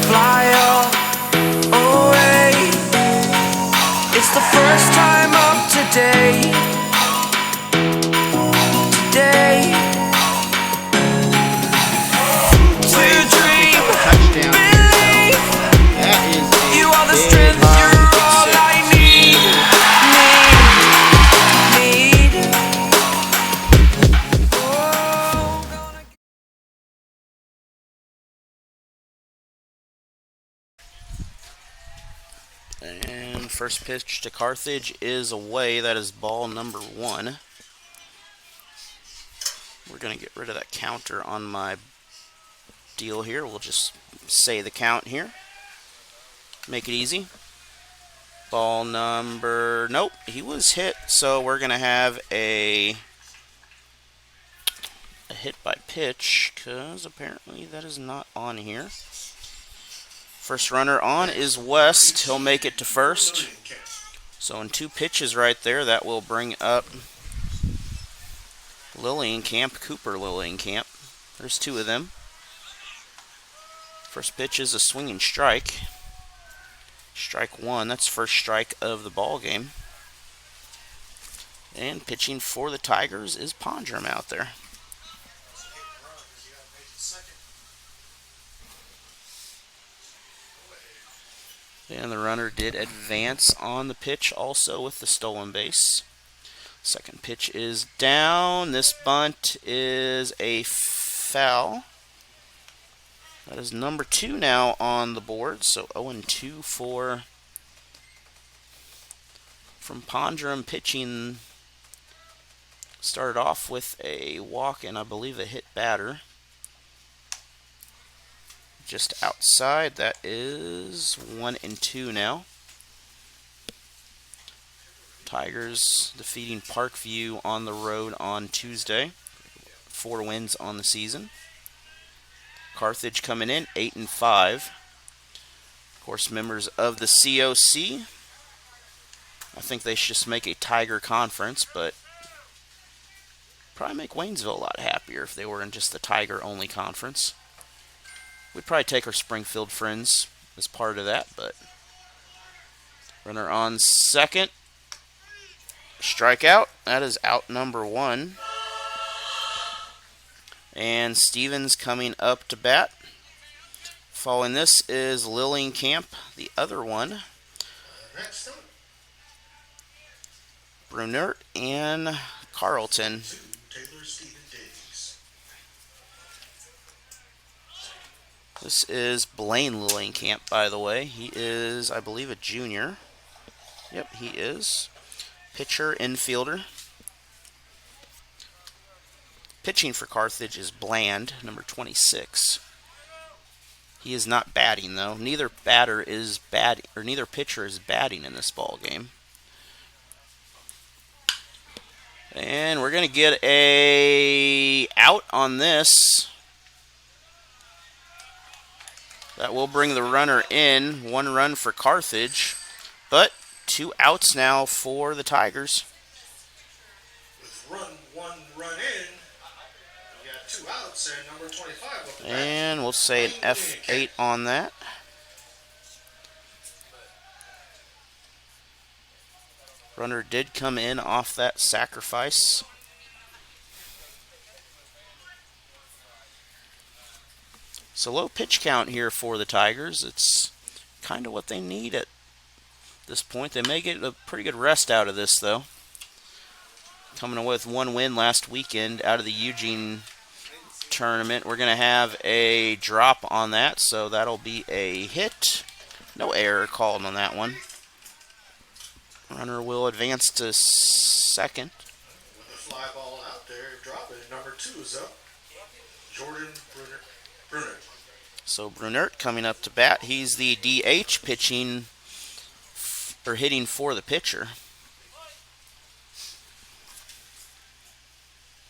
fly away. It's the first time of today. To dream, believe. You are the strength, you're all I need. And first pitch to Carthage is away. That is ball number 1. We're going to get rid of that counter on my deal here. We'll just say the count here. Make it easy. Ball number... Nope, he was hit. So we're going to have a hit by pitch, because apparently that is not on here. First runner on is West. He'll make it to first. So in 2 pitches right there, that will bring up Cooper Lillienkamp. There's 2 of them. First pitch is a swinging strike. Strike 1. That's first strike of the ball game. And pitching for the Tigers is Pondrum out there. And the runner did advance on the pitch also with the stolen base. Second pitch is down. This bunt is a foul. That is number 2 now on the board. So 0-2 from Pondrum pitching. Started off with a walk and I believe a hit batter. Just outside, that is 1-2 now. Tigers defeating Parkview on the road on Tuesday. 4 wins on the season. Carthage coming in 8-5. Of course, members of the COC. I think they should just make a Tiger conference, but probably make Waynesville a lot happier if they were in just the Tiger only conference. We'd probably take our Springfield friends as part of that, but runner on second. Strikeout. That is out number 1. And Stevens coming up to bat. Following this is Lillienkamp, the other one. Brunert and Carlton. This is Blaine Lillienkamp, by the way. He is, I believe, a junior. Yep, he is. Pitcher, infielder. Pitching for Carthage is Bland, number 26. He is not batting, though. Neither pitcher is batting in this ball game. And we're going to get a out on this. That will bring the runner in. 1 run for Carthage, but 2 outs now for the Tigers. With one run in, you got 2 outs and number 25. And we'll say an F8 on that. Runner did come in off that sacrifice. It's a low pitch count here for the Tigers. It's kind of what they need at this point. They may get a pretty good rest out of this, though. Coming away with 1 win last weekend out of the Eugene tournament. We're going to have a drop on that, so that'll be a hit. No error called on that one. Runner will advance to second. With the fly ball out there, drop it. Number 2 is up. Jordan Brunner. So Brunert coming up to bat. He's the DH pitching or hitting for the pitcher.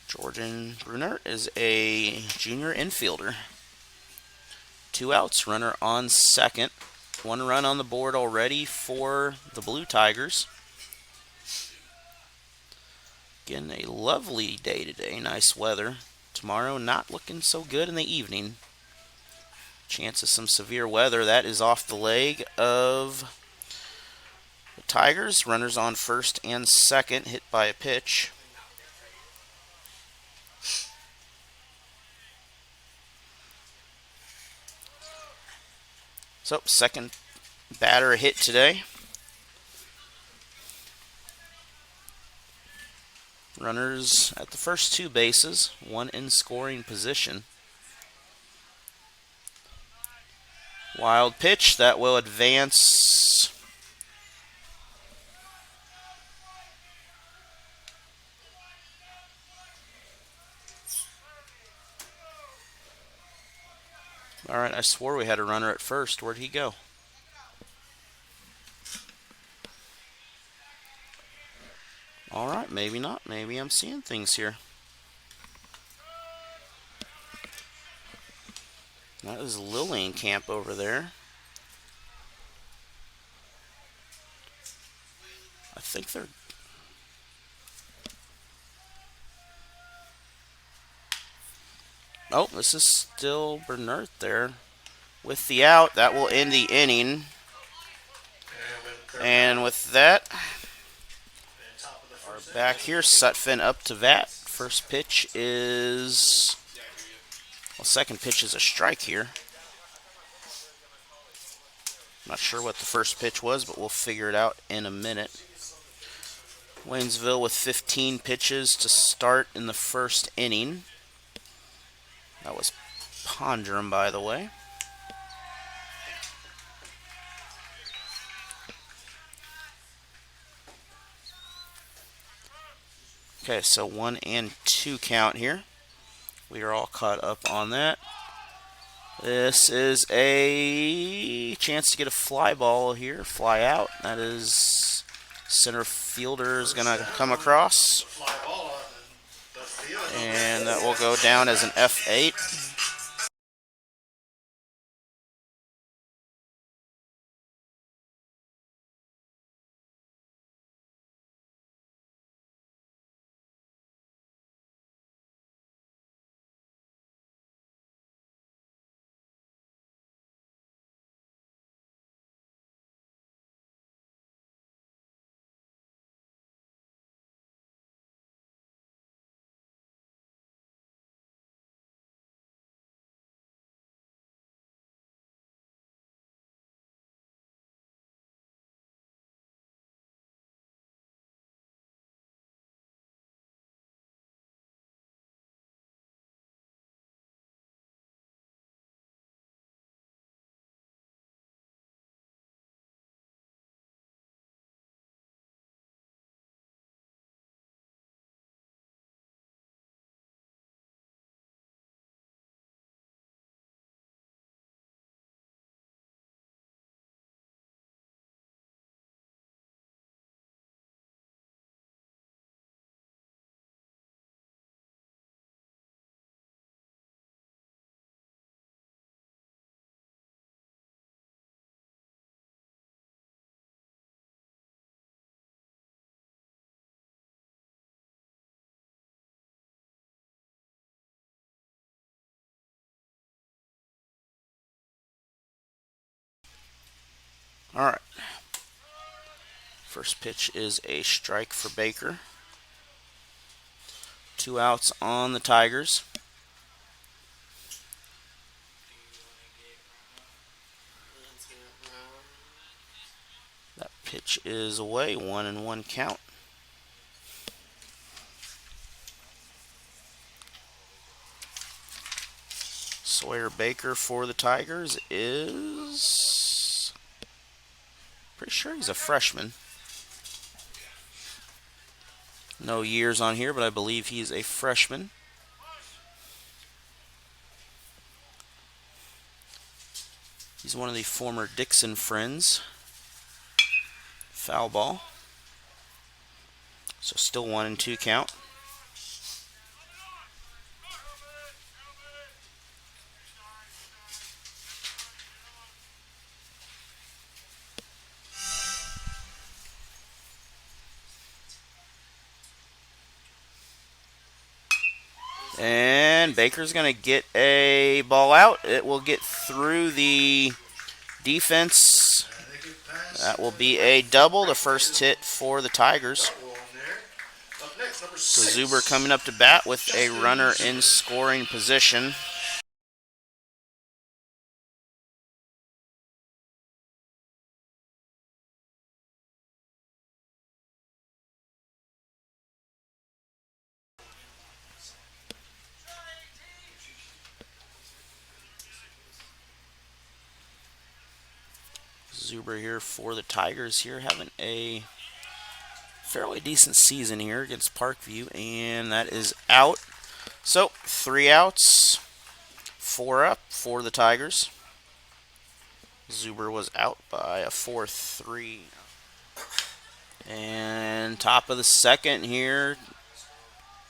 Jordan Brunert is a junior infielder. 2 outs, runner on second. 1 run on the board already for the Blue Tigers. Again, a lovely day today. Nice weather. Tomorrow not looking so good in the evening. Chance of some severe weather. That is off the leg of the Tigers. Runners on first and second, hit by a pitch. So, second batter hit today. Runners at the first two bases, one in scoring position. Wild pitch that will advance. All right, I swore we had a runner at first. Where'd he go? All right, maybe not. Maybe I'm seeing things here. That is Lillian Camp over there. I think they're... Oh, this is still Bernert there. With the out, that will end the inning. And with that, our back here, Sutphin up to bat. First pitch is... Well, second pitch is a strike here. Not sure what the first pitch was, but we'll figure it out in a minute. Waynesville with 15 pitches to start in the first inning. That was Pondrum, by the way. Okay, so 1 and 2 count here. We are all caught up on that. This is a chance to get a fly ball here, fly out. That is center fielder is going to come across. And that will go down as an F8. All right. First pitch is a strike for Baker. 2 outs on the Tigers. That pitch is away, 1-1 count. Sawyer Baker for the Tigers is... pretty sure he's a freshman. No years on here, but I believe he's a freshman. He's one of the former Dixon friends. Foul ball. So still 1-2 count. And Baker's going to get a ball out. It will get through the defense. And they get past That will be a double, the first hit for the Tigers. double on there. Up next, number So 6. Zuber coming up to bat with a runner in scoring position. Zuber here for the Tigers here, having a fairly decent season here against Parkview, and that is out. So 3 outs, 4 up for the Tigers. Zuber was out by a 4-3. And top of the second here,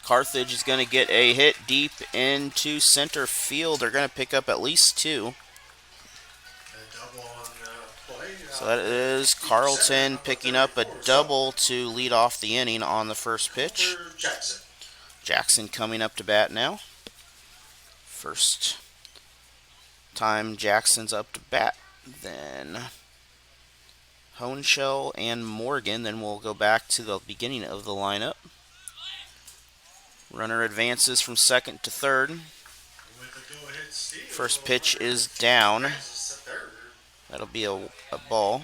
Carthage is going to get a hit deep into center field. They're going to pick up at least 2. So that is Carlton picking up a double to lead off the inning on the first pitch. Jackson coming up to bat now. First time Jackson's up to bat. Then Honeshell and Morgan. Then we'll go back to the beginning of the lineup. Runner advances from second to third. First pitch is down. That'll be a ball.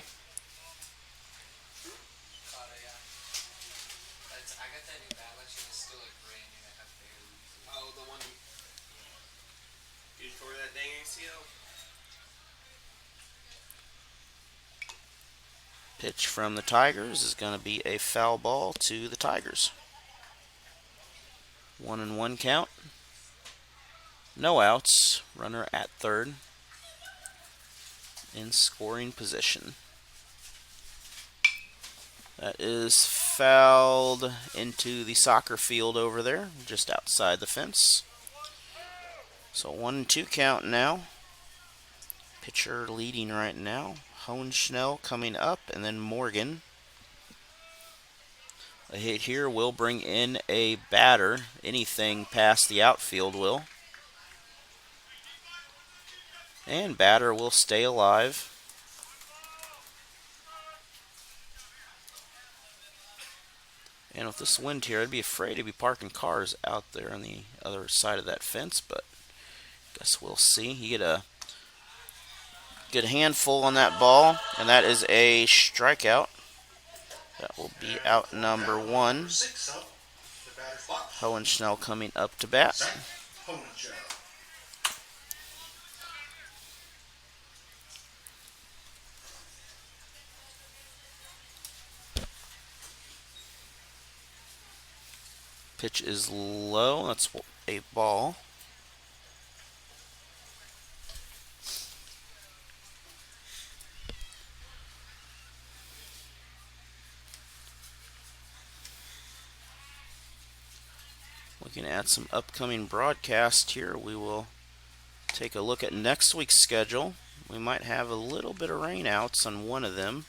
Pitch from the Tigers is going to be a foul ball to the Tigers. 1-1 count. No outs. Runner at third. In scoring position. That is fouled into the soccer field over there, just outside the fence. So 1-2 count now. Pitcher leading right now. Hohenschnell coming up, and then Morgan. A hit here will bring in a batter. Anything past the outfield will. And batter will stay alive. And with this wind here, I'd be afraid to be parking cars out there on the other side of that fence, but guess we'll see. You get a good handful on that ball, and that is a strikeout. That will be out number 1. Hohenschnell coming up to bat. Pitch is low. That's a ball. Looking at some upcoming broadcast here, we will take a look at next week's schedule. We might have a little bit of rainouts on one of them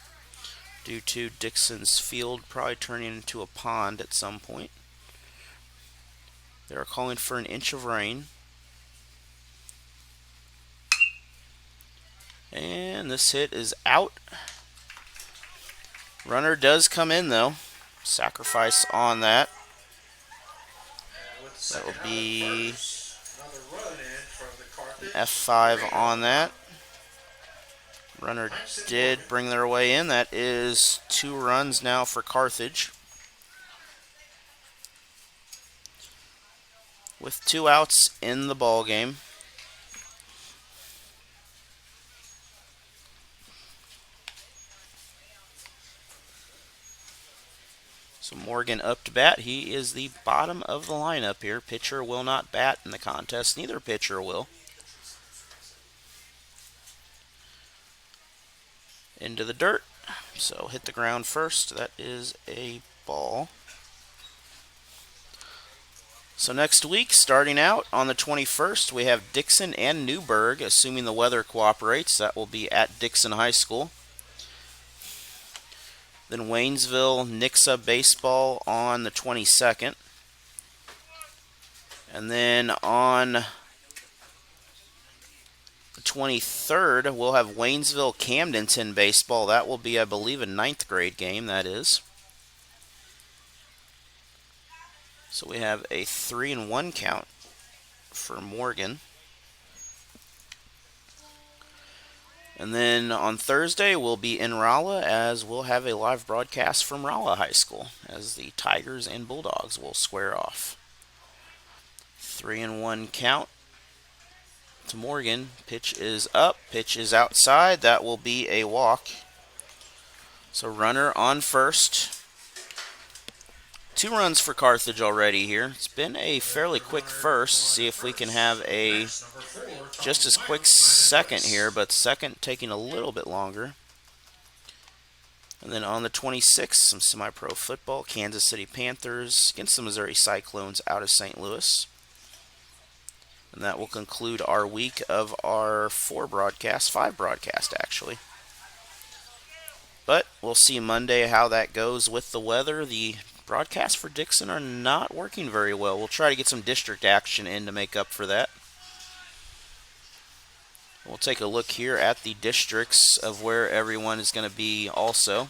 due to Dixon's Field probably turning into a pond at some point. They are calling for an inch of rain. And this hit is out. Runner does come in though. Sacrifice on that. That will be an F5 on that. Runner did bring their way in. That is 2 runs now for Carthage. With 2 outs in the ball game. So Morgan up to bat. He is the bottom of the lineup here. Pitcher will not bat in the contest. Neither pitcher will. Into the dirt. So hit the ground first. That is a ball. So next week, starting out on the 21st, we have Dixon and Newburgh, assuming the weather cooperates. That will be at Dixon High School. Then Waynesville, Nixa baseball on the 22nd. And then on the 23rd, we'll have Waynesville Camdenton baseball. That will be, I believe, a 9th grade game, that is. So we have a 3-1 count for Morgan. And then on Thursday, we'll be in Rolla, as we'll have a live broadcast from Rolla High School, as the Tigers and Bulldogs will square off. 3-1 count to Morgan. Pitch is up, pitch is outside. That will be a walk. So runner on first. 2 runs for Carthage already here. It's been a fairly quick first. See if we can have a just as quick second here, but second taking a little bit longer. And then on the 26th, some semi-pro football. Kansas City Panthers against the Missouri Cyclones out of St. Louis. And that will conclude our week of our 5 broadcasts actually. But we'll see Monday how that goes with the weather. The broadcasts for Dixon are not working very well. We'll try to get some district action in to make up for that. We'll take a look here at the districts of where everyone is going to be also.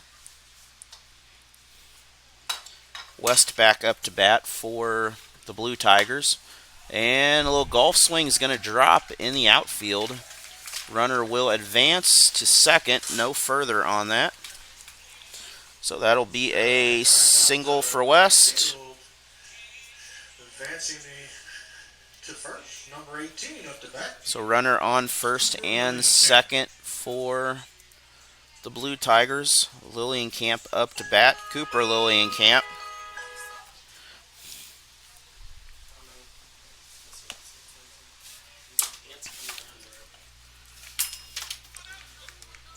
West back up to bat for the Blue Tigers. And a little golf swing is going to drop in the outfield. Runner will advance to second, no further on that. So that'll be a single for West. Advancing to first, number 18 up to bat. So runner on first and second for the Blue Tigers. Lillienkamp up to bat. Cooper Lillienkamp.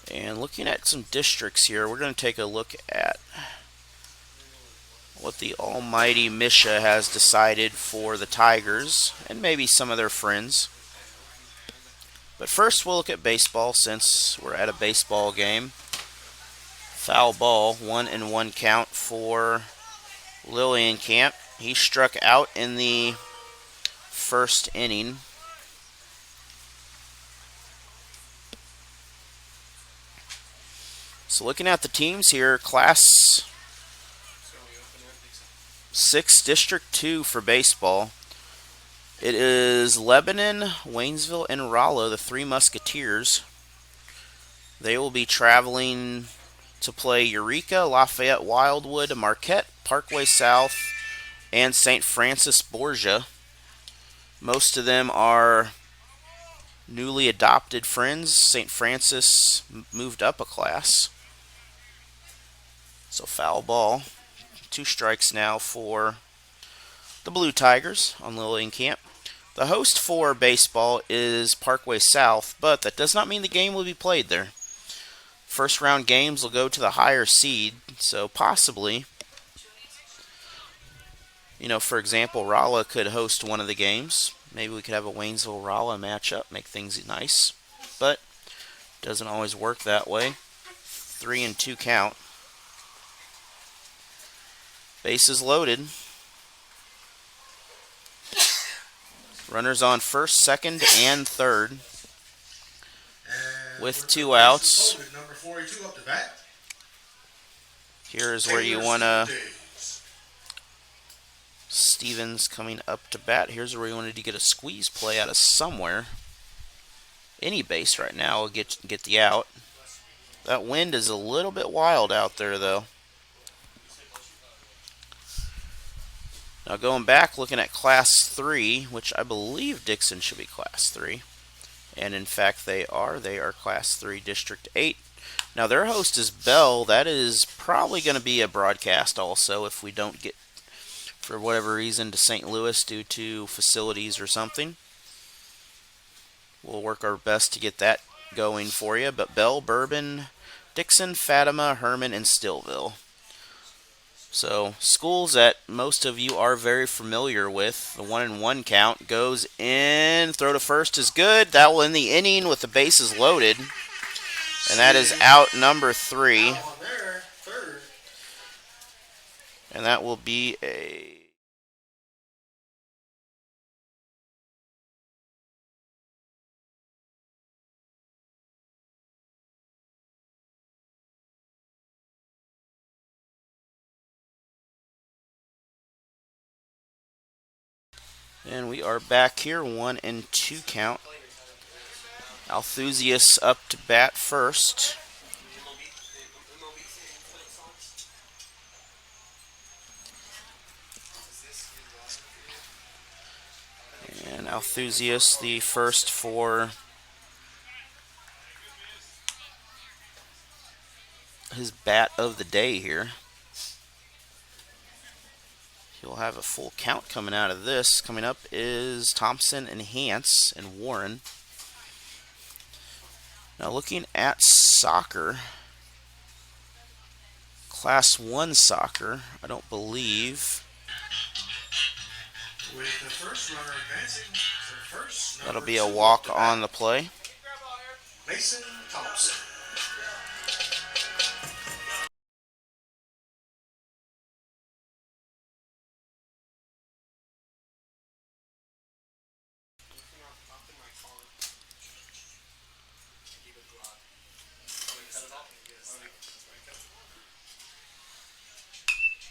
And looking at some districts here, we're going to take a look at what the almighty MSHSAA has decided for the Tigers and maybe some of their friends. But first we'll look at baseball since we're at a baseball game. Foul ball, 1-1 count for Lillienkamp. He struck out in the first inning. So looking at the teams here, Class 6, District 2 for baseball. It is Lebanon, Waynesville, and Rolla, the 3 Musketeers. They will be traveling to play Eureka, Lafayette, Wildwood, Marquette, Parkway South, and St. Francis Borgia. Most of them are newly adopted friends. St. Francis moved up a class. So foul ball. 2 strikes now for the Blue Tigers on Lillienkamp. The host for baseball is Parkway South, but that does not mean the game will be played there. First round games will go to the higher seed, so possibly, for example, Rolla could host one of the games. Maybe we could have a Waynesville-Rolla matchup, make things nice, but it doesn't always work that way. 3-2 count. Bases loaded. Runners on first, second, and third. With 2 outs. Number 42 up to bat. Here's where you want to... Stevens coming up to bat. Here's where you wanted to get a squeeze play out of somewhere. Any base right now will get the out. That wind is a little bit wild out there, though. Now going back, looking at Class 3, which I believe Dixon should be Class 3. And in fact they are. They are Class 3 District 8. Now their host is Bell. That is probably going to be a broadcast also if we don't get, for whatever reason, to St. Louis due to facilities or something. We'll work our best to get that going for you. But Bell, Bourbon, Dixon, Fatima, Herman, and Stillville. So, schools that most of you are very familiar with. The 1-1 count goes in. Throw to first is good. That will end the inning with the bases loaded. And that is out number 3. And that will be a And we are back here, 1-2 count. Althusius up to bat first. And Althusius, the first for his bat of the day here. He'll have a full count coming out of this. Coming up is Thompson and Hance and Warren. Now looking at soccer, Class 1 soccer, I don't believe. With the first runner advancing to first, That'll be a walk on the play. Mason Thompson.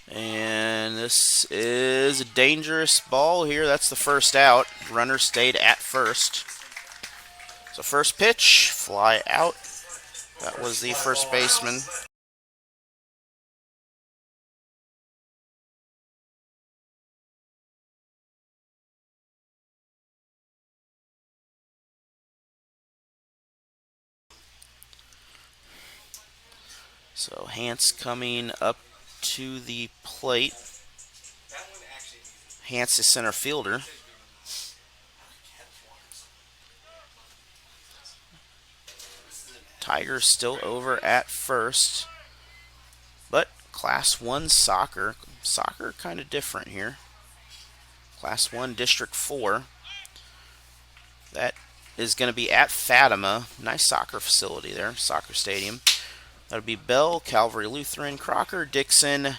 And this is a dangerous ball here. That's the first out. Runner stayed at first. So first pitch, fly out. That was the first baseman. So Hance coming up to the plate. Hance is center fielder. Tigers still over at first. But Class 1 soccer kind of different here. Class 1 District 4. That is going to be at Fatima. Nice soccer facility there, soccer stadium. That'll be Bell, Calvary Lutheran, Crocker, Dixon,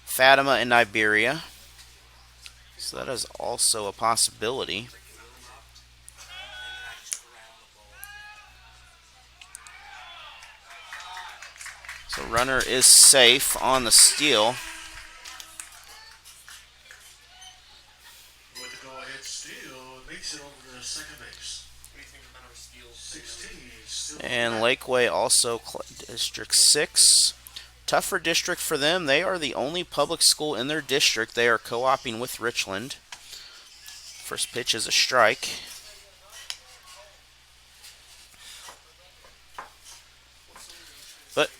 Fatima, and Iberia. So that is also a possibility. So runner is safe on the steal. With the go-ahead steal, it makes it over to second base. What do you think about our steals? 16. And Lakeway also District 6. Tougher district for them. They are the only public school in their district. They are co-oping with Richland. First pitch is a strike. But,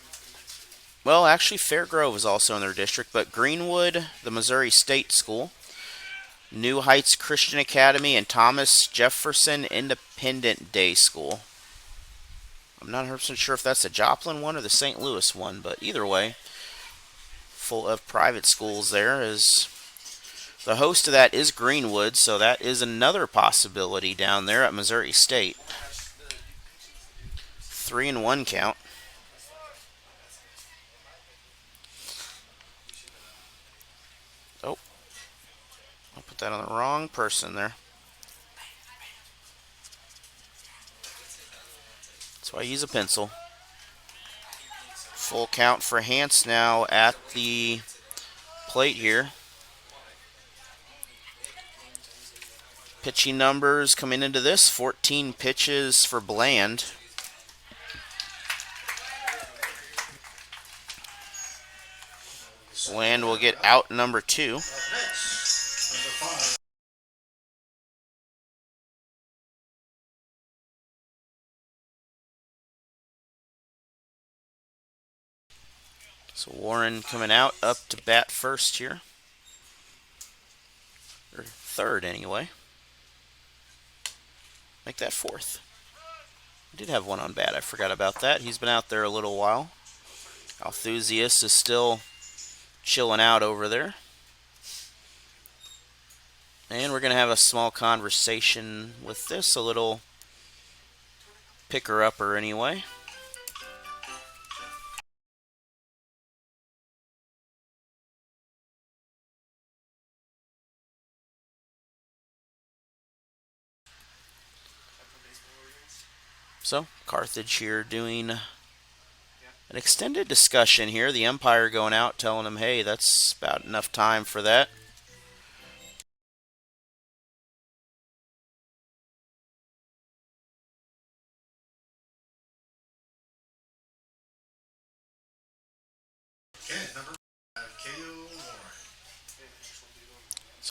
well, actually Fairgrove is also in their district, but Greenwood, the Missouri State School, New Heights Christian Academy, and Thomas Jefferson Independent Day School. I'm not 100% sure if that's the Joplin one or the St. Louis one, but either way, full of private schools there. Is the host of that is Greenwood, so that is another possibility down there at Missouri State. 3-1 count. Oh, I'll put that on the wrong person there. So I use a pencil. Full count for Hance now at the plate here. Pitching numbers coming into this, 14 pitches for Bland. Bland will get out number 2. So Warren coming out up to bat first here. Or third anyway. Make that fourth. I did have one on bat. I forgot about that. He's been out there a little while. Althusius is still chilling out over there. And we're going to have a small conversation with this. A little picker-upper anyway. So, Carthage here doing an extended discussion here. The umpire going out telling him, hey, that's about enough time for that.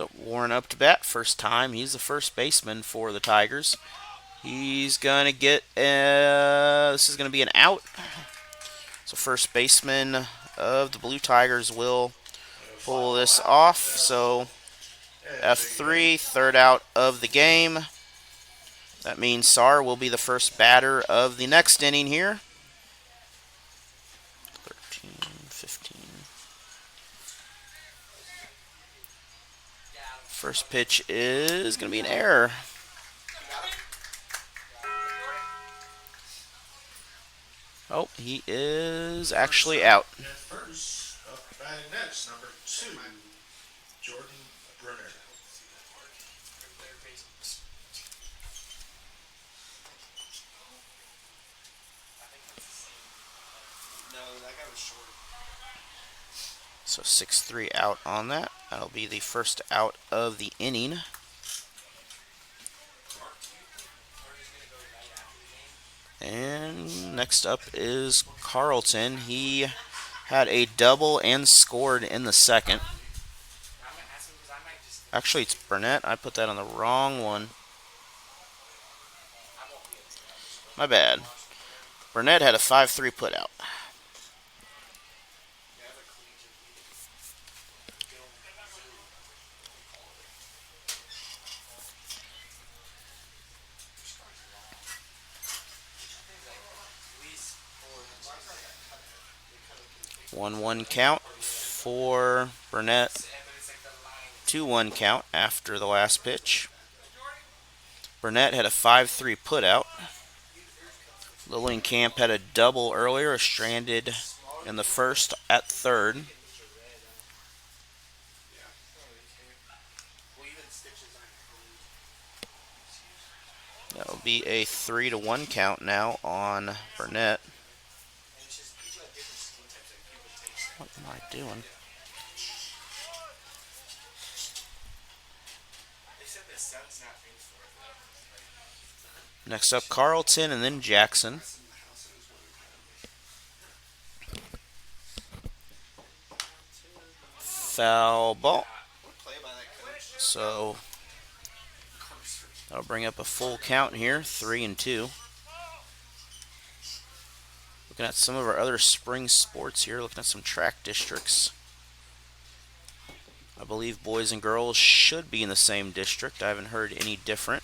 So Warren up to bat, first time. He's the first baseman for the Tigers. He's going to get, this is going to be an out. So first baseman of the Blue Tigers will pull this off. So F3, third out of the game. That means Sar will be the first batter of the next inning here. 13, 15. First pitch is going to be an error. Oh, he is actually out. At first, up batting next, number 2, Jordan Brunner. So 6-3 out on that. That'll be the first out of the inning. And next up is Carlton. He had a double and scored in the second. Actually, it's Burnett. I put that on the wrong one. My bad. Burnett had a 5-3 put out. One count for Burnett. 2-1 count after the last pitch. Burnett had a 5-3 put out. Lillienkamp had a double earlier, a stranded in the first at third. That'll be a 3-1 count now on Burnett. What am I doing? Next up, Carlton and then Jackson. Foul ball. So that'll bring up a full count here, 3-2. Looking at some of our other spring sports here, looking at some track districts. I believe boys and girls should be in the same district. I haven't heard any different.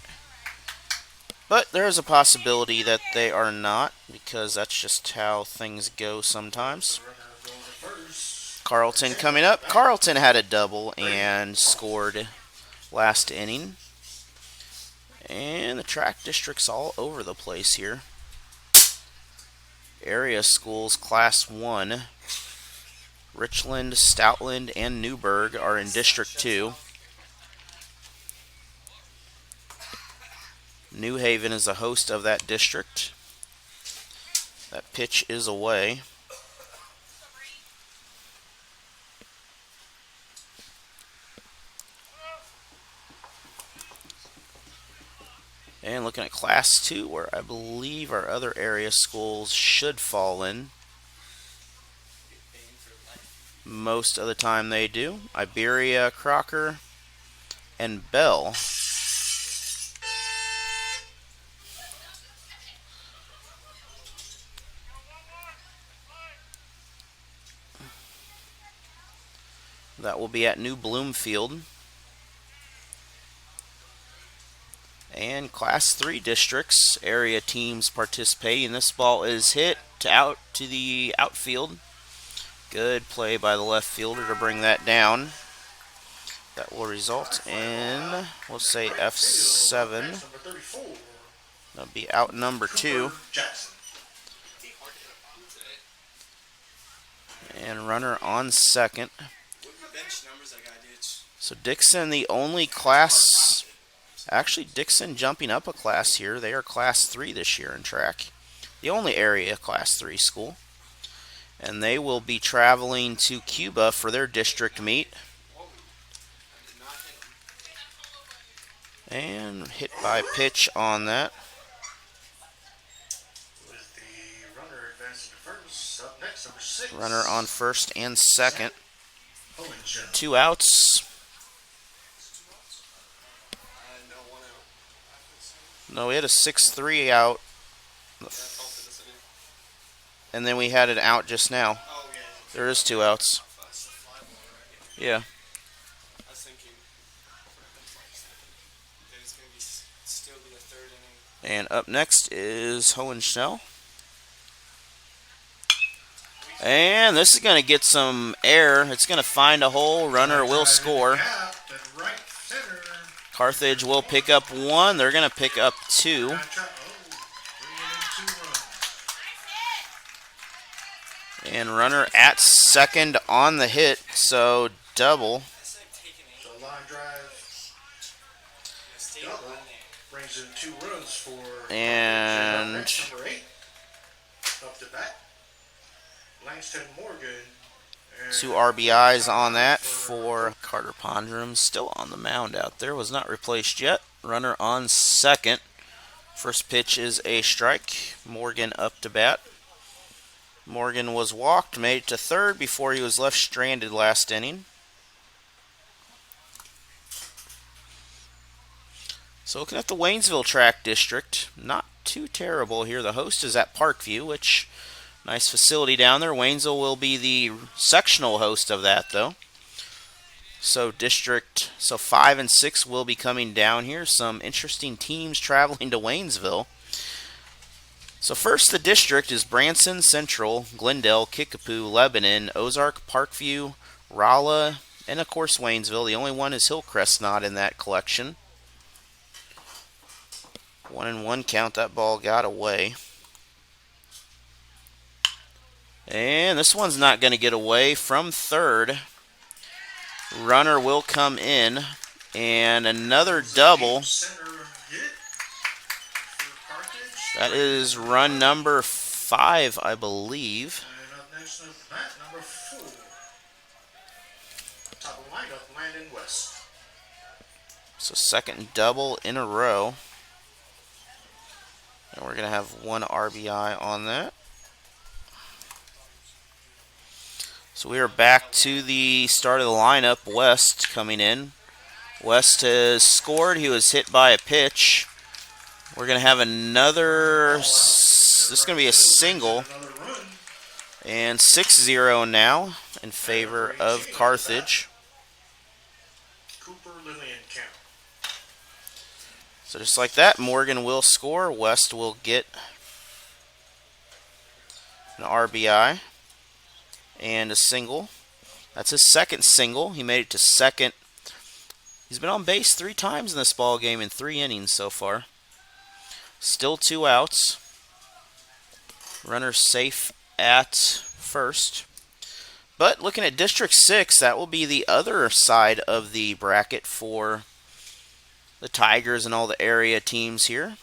But there is a possibility that they are not, because that's just how things go sometimes. Carlton coming up. Carlton had a double and scored last inning. And the track district's all over the place here. Area schools, Class 1. Richland, Stoutland, and Newburgh are in District 2. New Haven is the host of that district. That pitch is away. And looking at Class 2, where I believe our other area schools should fall in. Most of the time they do. Iberia, Crocker, and Bell. That will be at New Bloomfield. And Class 3 districts, area teams participating. This ball is hit out to the outfield. Good play by the left fielder to bring that down. That will result in, we'll say F7. That'll be out number 2. And runner on second. So Dixon, the only class, actually Dixon jumping up a class here. They are Class 3 this year in track. The only area Class 3 school. And they will be traveling to Cuba for their district meet. And hit by pitch on that. With the runner advancing to first, up next, number 6. Runner on first and second. 2 outs. No, we had a 6-3 out, and then we had an out just now. There is 2 outs. Yeah. I was thinking that it's going to still be a third inning. And up next is Hohenschnell. And this is going to get some air. It's going to find a hole. Runner will score. Carthage will pick up 1. They're going to pick up 2. And runner at second on the hit, so double. So line drive. Double brings in 2 runs for And number 8 up to bat. Langston Morgan. 2 RBIs on that for Carter Pondrum. Still on the mound out there. Was not replaced yet. Runner on second. First pitch is a strike. Morgan up to bat. Morgan was walked, made it to third before he was left stranded last inning. So looking at the Waynesville track district, not too terrible here. The host is at Parkview, which nice facility down there. Waynesville will be the sectional host of that, though. So 5 and 6 will be coming down here. Some interesting teams traveling to Waynesville. So first, the district is Branson, Central, Glendale, Kickapoo, Lebanon, Ozark, Parkview, Rolla, and of course Waynesville. The only one is Hillcrest not in that collection. 1-1 count. That ball got away. And this one's not going to get away from third. Runner will come in. And another double. That is run number 5, I believe. And up next to bat, number 4. Top of the lineup, Landon West. So second double in a row. And we're going to have 1 RBI on that. So we are back to the start of the lineup. West coming in. West has scored. He was hit by a pitch. We're going to have another, this is going to be a single, and 6-0 now in favor of Carthage. Cooper Lillian count. So just like that, Morgan will score. West will get an RBI and a single. That's his second single. He made it to second. He's been on base 3 times in this ball game in 3 innings so far. Still 2 outs. Runner safe at first. But looking at District 6, that will be the other side of the bracket for the Tigers and all the area teams here.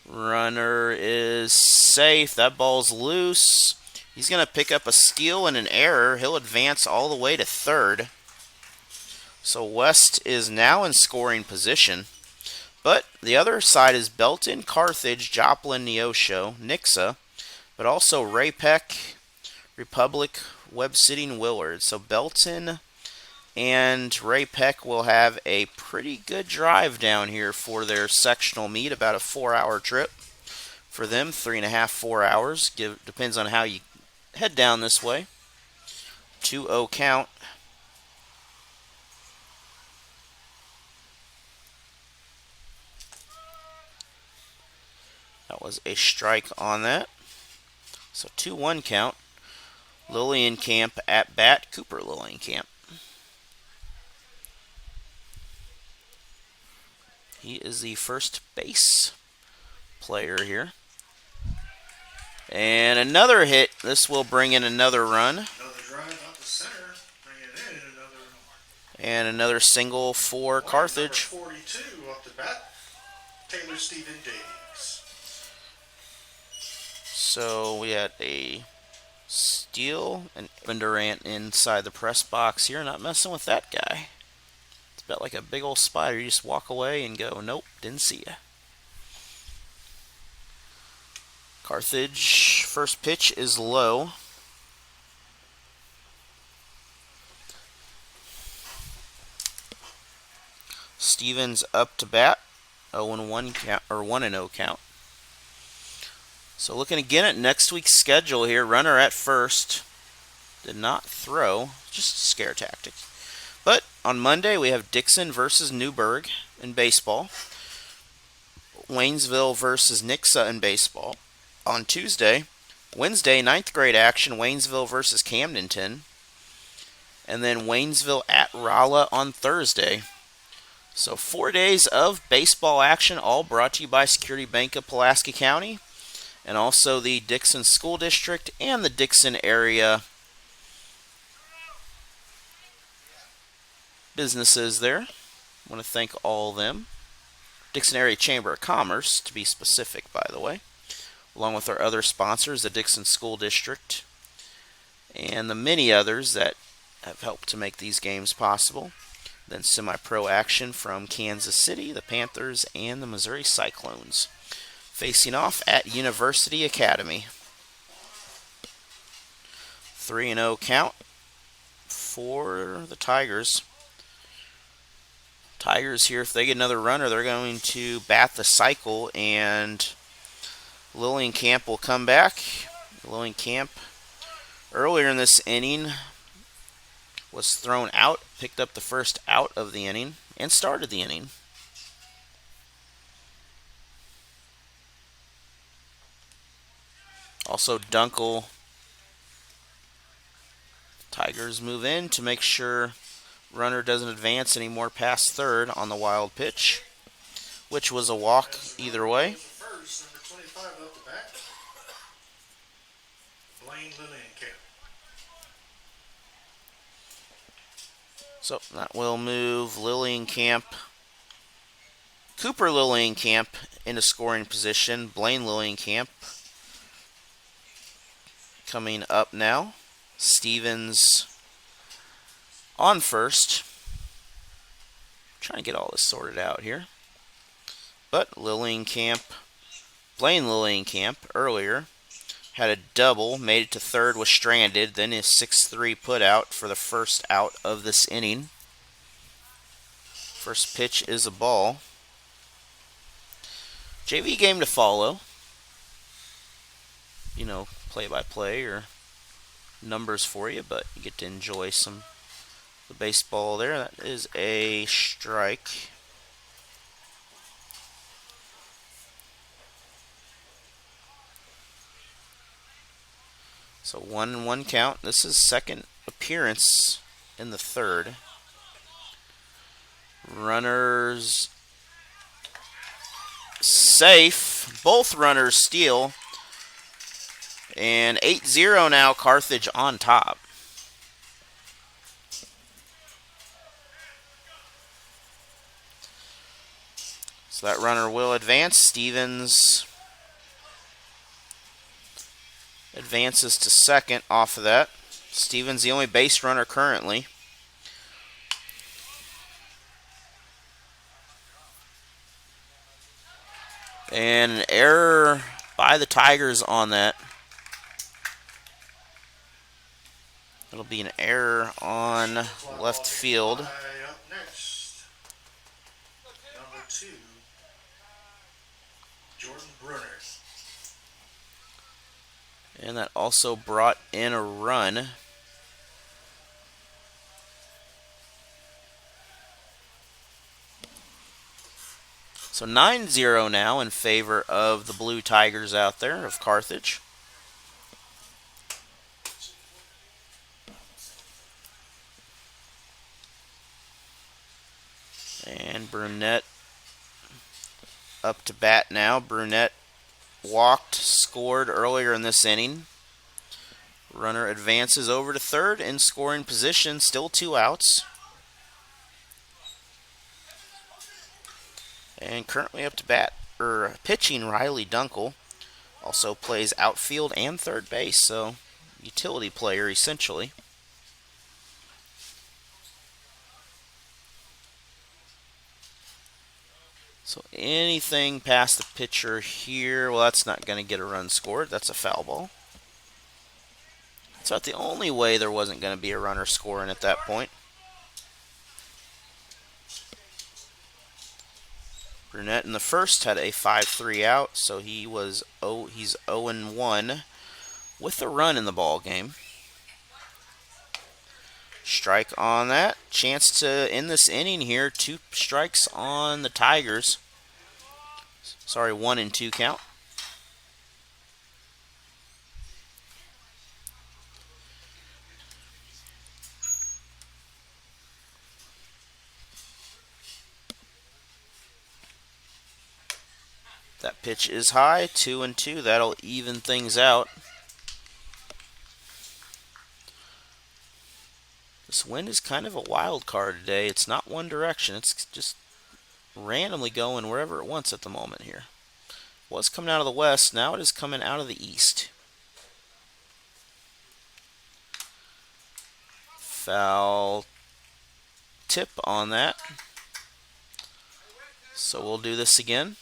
Runner is safe. That ball's loose. He's going to pick up a steal and an error. He'll advance all the way to third. So West is now in scoring position. But the other side is Belton, Carthage, Joplin, Neosho, Nixa, but also Ray-Pec, Republic, Webb City, and Willard. So Belton and Ray-Pec will have a pretty good drive down here for their sectional meet, about a 4-hour trip for them, 3.5, 4 hours. Depends on how you head down this way. 2-0 count. That was a strike on that. So 2-1 count. Lillienkamp at bat. Cooper Lillienkamp. He is the first base player here. And another hit. This will bring in another run. Another drive up the center. Bring it in. And another single for Carthage. Number 42 up the bat. Taylor Stephen Davies. So we had a steal and Durant inside the press box here. Not messing with that guy. It's about like a big old spider. You just walk away and go, nope, didn't see ya. Carthage, first pitch is low. Stevens up to bat. 0-1 count, or 1-0 count. So looking again at next week's schedule here, runner at first. Did not throw, just a scare tactic. But on Monday we have Dixon versus Newburgh in baseball. Waynesville versus Nixa in baseball. On Wednesday, 9th grade action, Waynesville versus Camdenton. And then Waynesville at Rolla on Thursday. So 4 days of baseball action, all brought to you by Security Bank of Pulaski County, and also the Dixon School District and the Dixon area businesses there. I want to thank all of them. Dixon Area Chamber of Commerce, to be specific, by the way, along with our other sponsors, the Dixon School District, and the many others that have helped to make these games possible. Then semi-pro action from Kansas City, the Panthers, and the Missouri Cyclones, facing off at University Academy. 3-0 count for the Tigers. Tigers here, if they get another runner, they're going to bat the cycle, and Lillienkamp will come back. Lillienkamp, earlier in this inning, was thrown out, picked up the first out of the inning, and started the inning. Also, Dunkel. Tigers move in to make sure runner doesn't advance anymore past third on the wild pitch, which was a walk either way. First, number 25 up the bat. Blaine Lillienkamp. So that will move Cooper Lillienkamp into scoring position. Blaine Lillienkamp coming up now. Stevens on first. Trying to get all this sorted out here. But Blaine Lillienkamp earlier had a double, made it to third, was stranded, then his 6-3 put out for the first out of this inning. First pitch is a ball. JV game to follow. You know, play-by-play or numbers for you, but you get to enjoy some the baseball there. That is a strike. So 1-1 count. This is second appearance in the third. Runners safe. Both runners steal. And 8-0 now, Carthage on top. So that runner will advance. Stevens advances to second off of that. Stevens the only base runner currently. And an error by the Tigers on that. It'll be an error on left field. Up next, number 2, Jordan Brunner. And that also brought in a run. So 9-0 now in favor of the Blue Tigers out there of Carthage. And Brunette up to bat now. Brunette walked, scored earlier in this inning. Runner advances over to third in scoring position, still 2 outs. And currently up to bat, pitching Riley Dunkel. Also plays outfield and third base, so utility player essentially. So anything past the pitcher here, well, that's not going to get a run scored. That's a foul ball. That's about the only way there wasn't going to be a runner scoring at that point. Burnett in the first had a 5-3 out, so he's 0-1 with a run in the ball game. Strike on that. Chance to end this inning here. 2 strikes on the Tigers. Sorry, 1-2 count. That pitch is high, 2-2. That'll even things out. This wind is kind of a wild card today. It's not one direction. It's just randomly going wherever it wants at the moment here. Was coming out of the west. Now it is coming out of the east. Foul tip on that. So we'll do this again.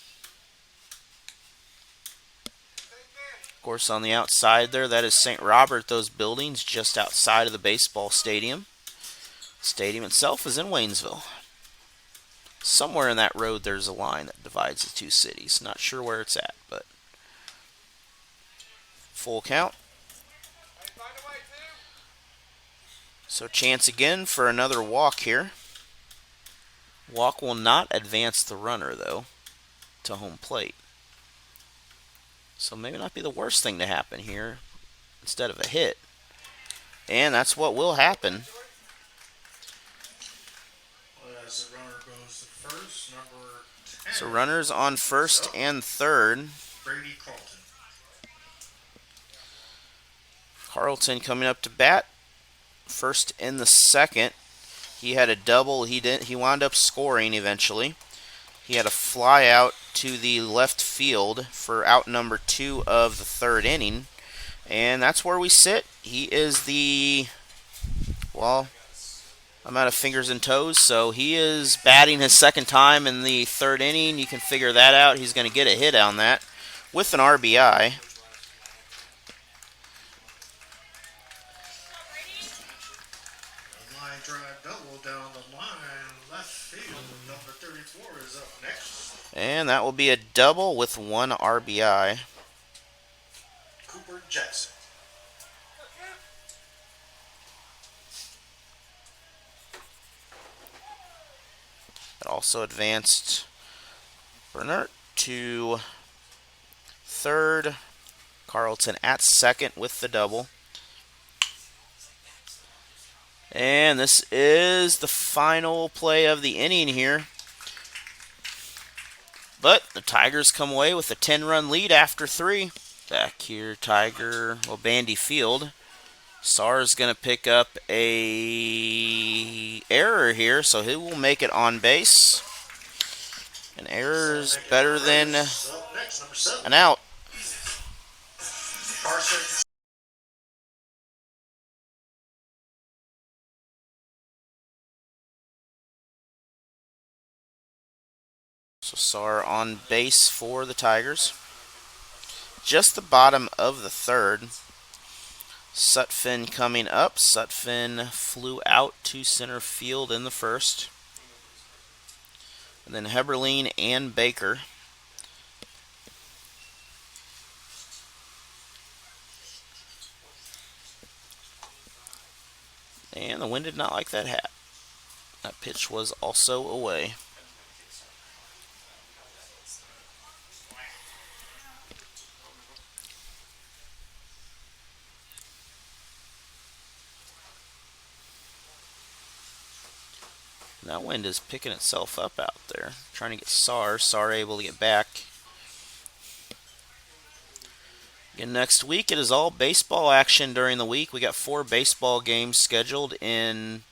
Of course, on the outside there, that is St. Robert, those buildings just outside of the baseball stadium. The stadium itself is in Waynesville. Somewhere in that road there's a line that divides the two cities. Not sure where it's at, but full count. So chance again for another walk here. Walk will not advance the runner, though, to home plate. So maybe not be the worst thing to happen here instead of a hit. And that's what will happen. As the runner goes to first, number 10. So runners on first and third. Brady Carlton. Carlton coming up to bat. First in the second. He had a double. He wound up scoring eventually. He had a fly out to the left field for out number 2 of the third inning. And that's where we sit. He is well, I'm out of fingers and toes, so he is batting his second time in the third inning. You can figure that out. He's going to get a hit on that with an RBI. A line drive double down the line, left field. Number 34 is up next. And that will be a double with 1 RBI. Cooper Jackson. It also advanced Bernert to third. Carlton at second with the double. And this is the final play of the inning here. But the Tigers come away with a 10-run lead after 3. Back here, Bandy Field. Sarr's going to pick up a error here, so he will make it on base. An error is better than an out. So Sarr on base for the Tigers. Just the bottom of the third. Sutphin coming up. Sutphin flew out to center field in the first. And then Heberlein and Baker. And the wind did not like that hat. That pitch was also away. That wind is picking itself up out there. Trying to get Sarr. Sarr able to get back. Again, next week it is all baseball action during the week. We got 4 baseball games scheduled in...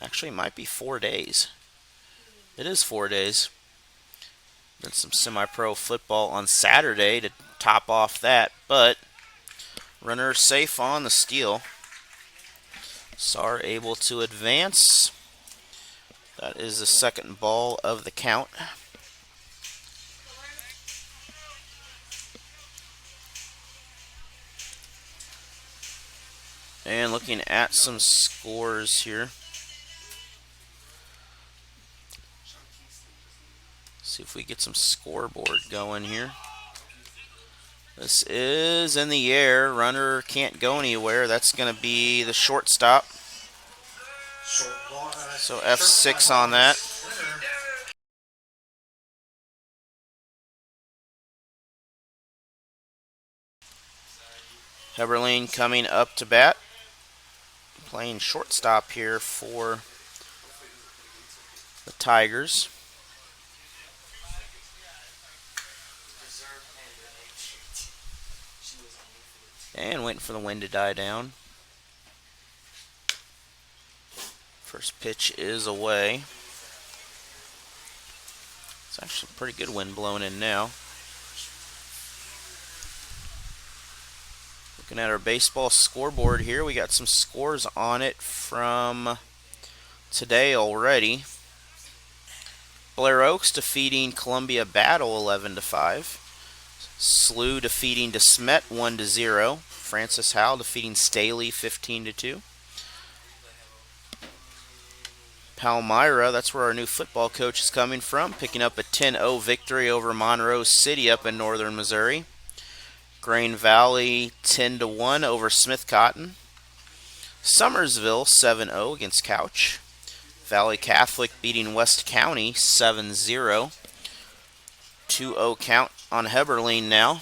Actually, it might be 4 days. It is 4 days. Then some semi-pro football on Saturday to top off that. But runner safe on the steal. Sarr able to advance. That is the second ball of the count. And looking at some scores here. See if we get some scoreboard going here. This is in the air. Runner can't go anywhere. That's going to be the shortstop. So F6 on that. Heberlein coming up to bat. Playing shortstop here for the Tigers. And waiting for the wind to die down. First pitch is away. It's actually a pretty good wind blowing in now. Looking at our baseball scoreboard here, we got some scores on it from today already. Blair Oaks defeating Columbia Battle 11-5. Slough defeating DeSmet 1-0. Francis Howell defeating Staley 15-2. Palmyra, that's where our new football coach is coming from, picking up a 10-0 victory over Monroe City up in northern Missouri. Grain Valley 10-1 over Smith Cotton. Summersville 7-0 against Couch. Valley Catholic beating West County 7-0. 2-0 count on Heberlein now.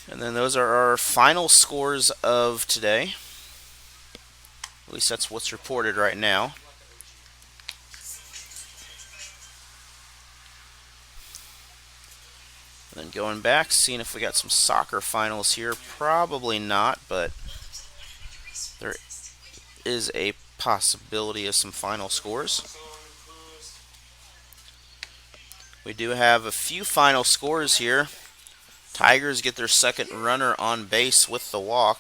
And then those are our final scores of today. At least that's what's reported right now. And then going back, seeing if we got some soccer finals here. Probably not, but there is a possibility of some final scores. We do have a few final scores here. Tigers get their second runner on base with the walk.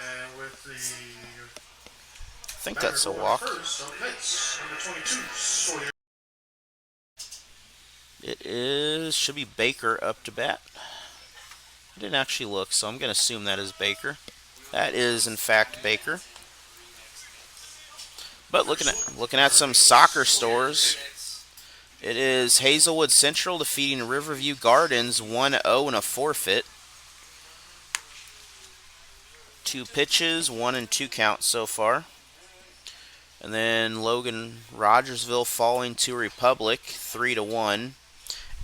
And with the I think that's a walk. It is, should be Baker up to bat. I didn't actually look, so I'm going to assume that is Baker. That is, in fact, Baker. But looking at some soccer scores, it is Hazelwood Central defeating Riverview Gardens 1-0 in a forfeit. 2 pitches, 1 and 2 counts so far. And then Logan Rogersville falling to Republic 3-1.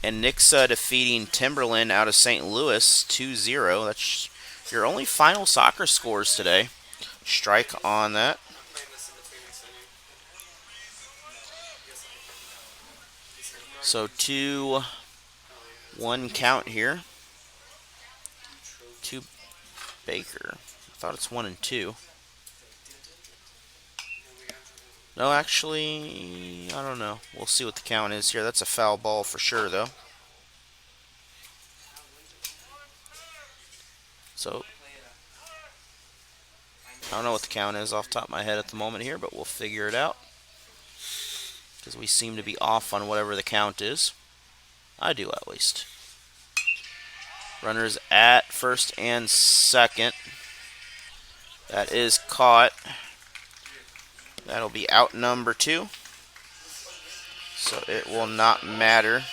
And Nixa defeating Timberland out of St. Louis 2-0. That's your only final soccer scores today. Strike on that. So 2-1 count here. 2 Baker. I thought it's 1 and 2. No, actually, I don't know. We'll see what the count is here. That's a foul ball for sure, though. So, I don't know what the count is off the top of my head at the moment here, but we'll figure it out. Because we seem to be off on whatever the count is. I do, at least. Runners at first and second. That is caught. That'll be out number 2. So it will not matter.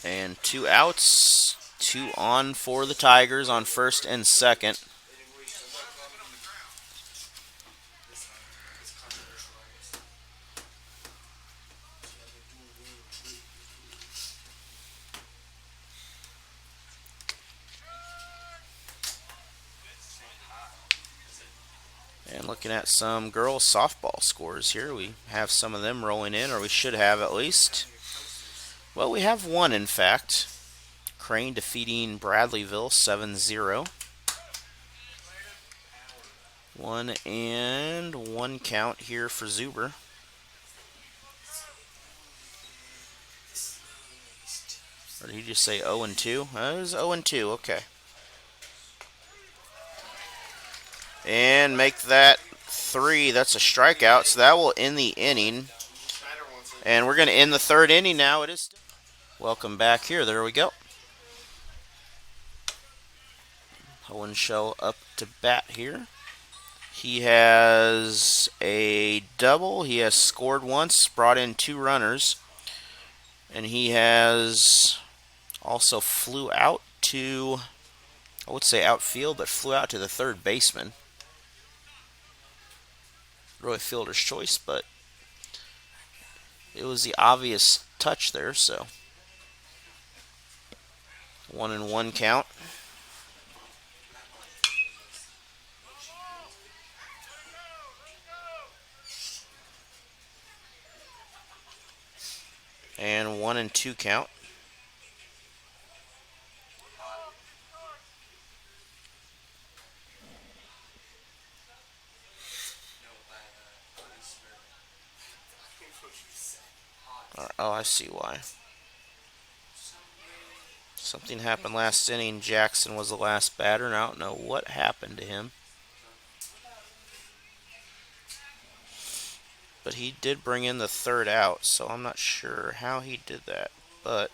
And 2 outs. 2 on for the Tigers on first and second. And looking at some girls softball scores here, we have some of them rolling in, or we should have at least. Well, we have one, in fact. Crane defeating Bradleyville 7-0. 1-1 count here for Zuber. Or did he just say 0-2? It was 0-2, okay. And make that 3. That's a strikeout, so that will end the inning. And we're going to end the third inning now. It is. Welcome back here. There we go. Hohenschel up to bat here. He has a double. He has scored once, brought in 2 runners. And he has also flew out to, I would say outfield, but flew out to the third baseman. Really fielder's choice, but it was the obvious touch there, so 1-1 count. And 1-2 count. Oh, I see why. Something happened last inning. Jackson was the last batter, and I don't know what happened to him. But he did bring in the third out, so I'm not sure how he did that. But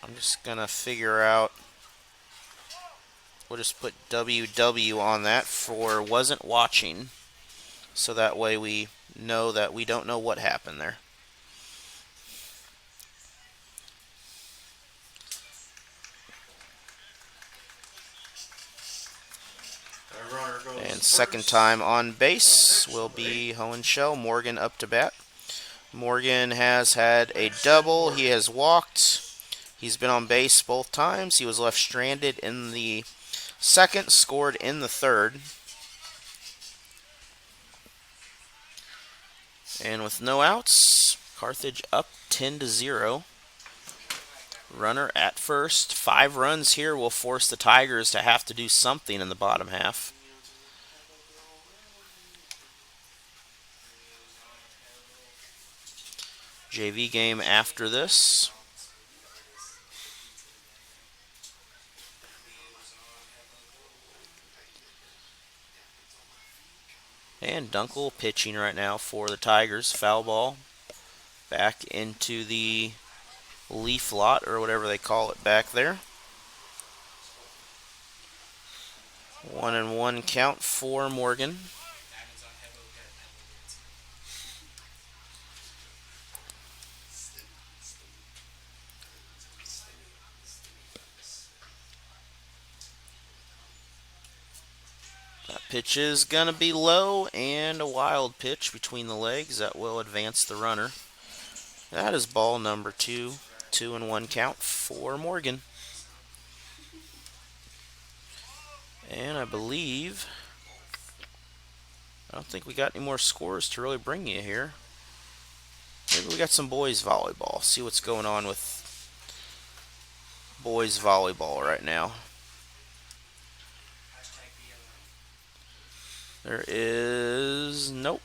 I'm just going to figure out. We'll just put WW on that for wasn't watching. So that way we know that we don't know what happened there. And second time on base will be Hohenschel. Morgan up to bat. Morgan has had a double. He has walked. He's been on base both times. He was left stranded in the second, scored in the third. And with no outs, Carthage up 10-0. Runner at first. 5 runs here will force the Tigers to have to do something in the bottom half. JV game after this. And Dunkel pitching right now for the Tigers. Foul ball back into the leaf lot, or whatever they call it back there. 1-1 count for Morgan. That pitch is going to be low, and a wild pitch between the legs that will advance the runner. That is ball number 2. 2-1 count for Morgan. And I believe, I don't think we got any more scores to really bring you here. Maybe we got some boys volleyball. See what's going on with boys volleyball right now. There is no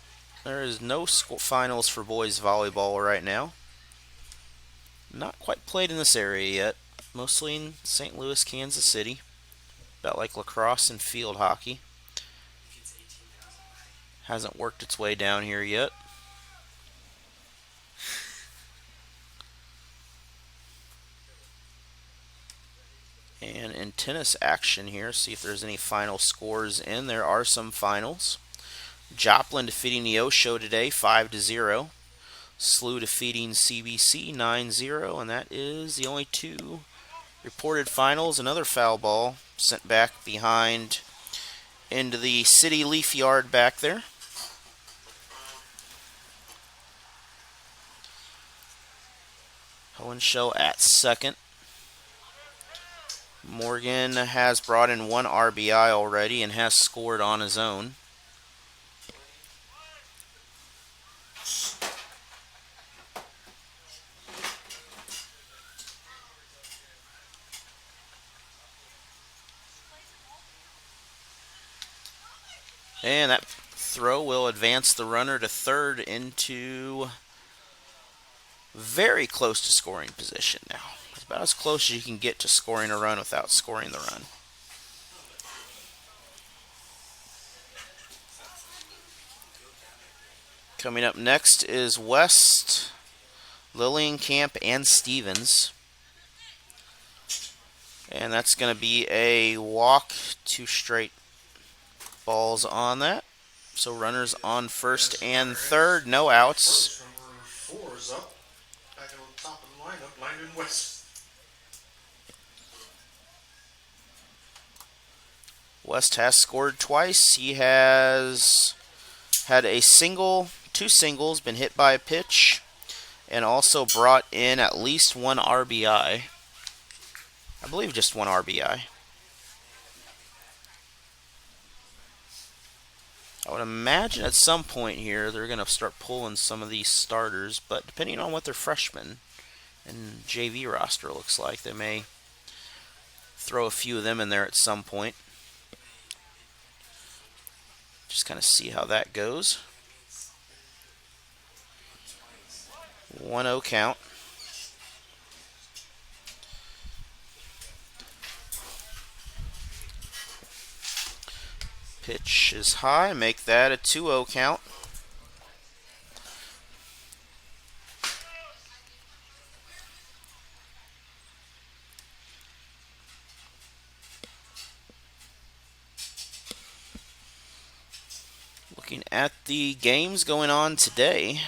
finals for boys volleyball right now. Not quite played in this area yet. Mostly in St. Louis, Kansas City. About like lacrosse and field hockey. Hasn't worked its way down here yet. And in tennis action here, see if there's any final scores in. There are some finals. Joplin defeating Neosho today, 5-0. SLU defeating CBC, 9-0. And that is the only 2 reported finals. Another foul ball sent back behind into the city leaf yard back there. Hohenschel at second. Morgan has brought in 1 RBI already and has scored on his own. And that throw will advance the runner to third into very close to scoring position now. It's about as close as you can get to scoring a run without scoring the run. Coming up next is West, Lillienkamp, and Stevens. And that's going to be a walk, 2 straight balls on that. So runners on first and third, no outs. Number 4 is up. Back at the top of the lineup, Langdon West. West has scored twice. He has had a single, 2 singles, been hit by a pitch, and also brought in at least 1 RBI. I believe just 1 RBI. I would imagine at some point here they're going to start pulling some of these starters, but depending on what their freshman and JV roster looks like, they may throw a few of them in there at some point. Just kind of see how that goes. 1-0 count. Pitch is high, make that a 2-0 count. Looking at the games going on today.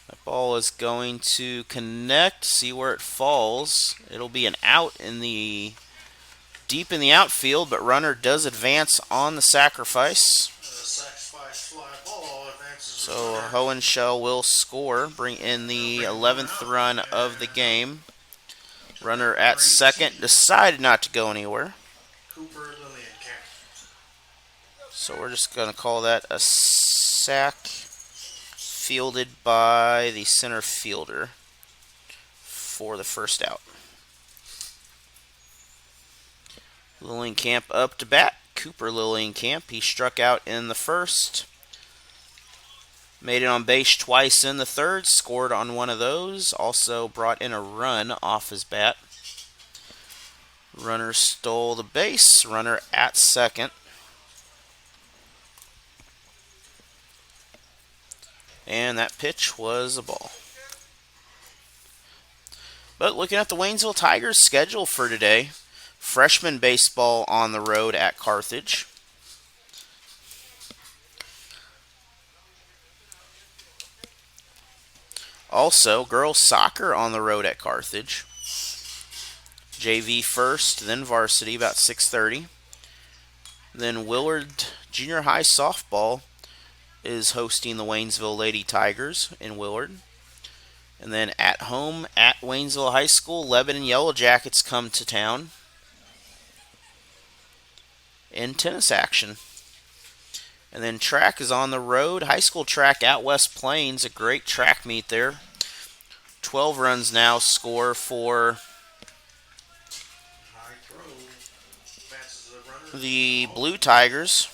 That ball is going to connect, see where it falls. It'll be an out in the deep in the outfield, but runner does advance on the sacrifice. So Hohenschel will score, bring in the 11th run of the game. Runner at second decided not to go anywhere. So we're just going to call that a sack fielded by the center fielder for the first out. Lillienkamp up to bat. Cooper Lillienkamp. He struck out in the first. Made it on base twice in the third. Scored on one of those. Also brought in a run off his bat. Runner stole the base. Runner at second. And that pitch was a ball. But looking at the Waynesville Tigers schedule for today, freshman baseball on the road at Carthage. Also, girls soccer on the road at Carthage. JV first, then varsity about 6:30. Then Willard Junior High softball is hosting the Waynesville Lady Tigers in Willard. And then at home at Waynesville High School, Lebanon Yellow Jackets come to town in tennis action. And then track is on the road. High school track at West Plains, a great track meet there. 12 runs now score for the Blue Tigers.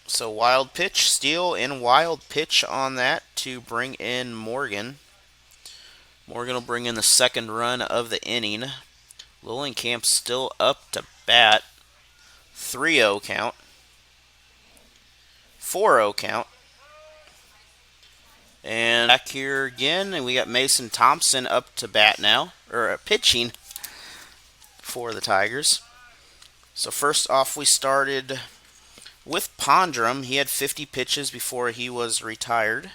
So wild pitch, steal, and wild pitch on that to bring in Morgan. Morgan will bring in the second run of the inning. Lillienkamp still up to bat. 3-0 count. 4-0 count. And back here again, and we got Mason Thompson up to bat now, or pitching for the Tigers. So first off, we started with Pondrum. He had 50 pitches before he was retired.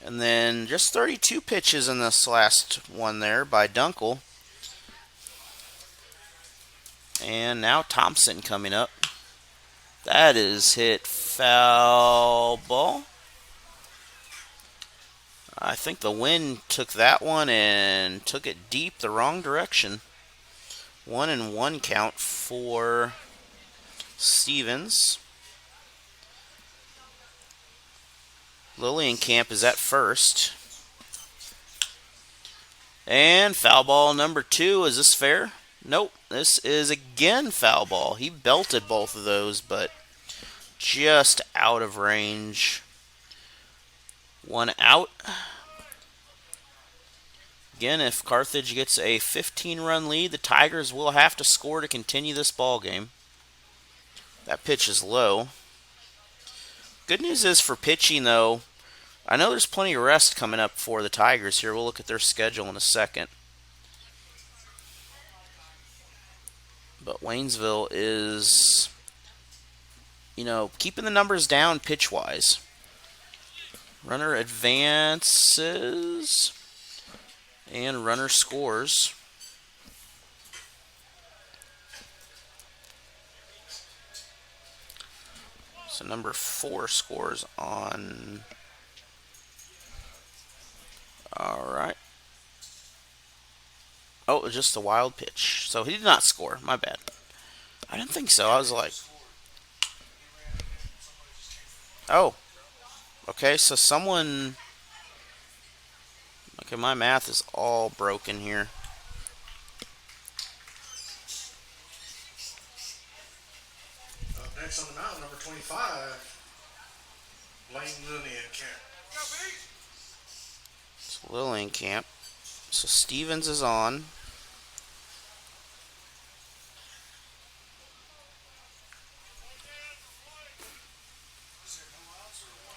And then just 32 pitches in this last one there by Dunkel. And now Thompson coming up. That is hit foul ball. I think the wind took that one and took it deep the wrong direction. 1-1 count for Stevens. Lillienkamp is at first. And foul ball number 2. Is this fair? Nope. This is again foul ball. He belted both of those, but just out of range. 1 out. Again, if Carthage gets a 15-run lead, the Tigers will have to score to continue this ball game. That pitch is low. Good news is for pitching, though, I know there's plenty of rest coming up for the Tigers here. We'll look at their schedule in a second. But Waynesville is, keeping the numbers down pitch-wise. Runner advances and runner scores. So number 4 scores on. All right. Oh, just the wild pitch. So he did not score. My bad. I didn't think so. I was like, oh. Okay, so someone. Okay, my math is all broken here. Up next on the mound, number 25, Lillienkamp. It's Lillienkamp. So Stevens is on.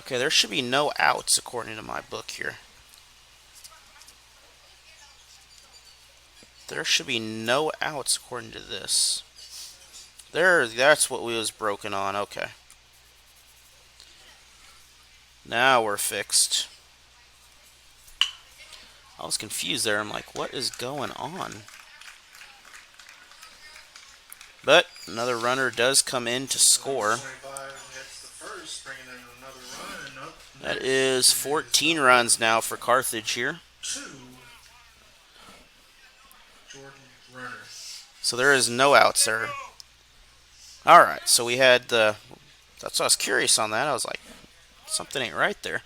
Okay, there should be no outs according to my book here. There should be no outs according to this. That's what we was broken on. Okay. Now we're fixed. I was confused there. I'm like, what is going on? But another runner does come in to score. That is 14 runs now for Carthage here. So there is no outs there. Alright, so we had the. That's why I was curious on that. I was like, something ain't right there.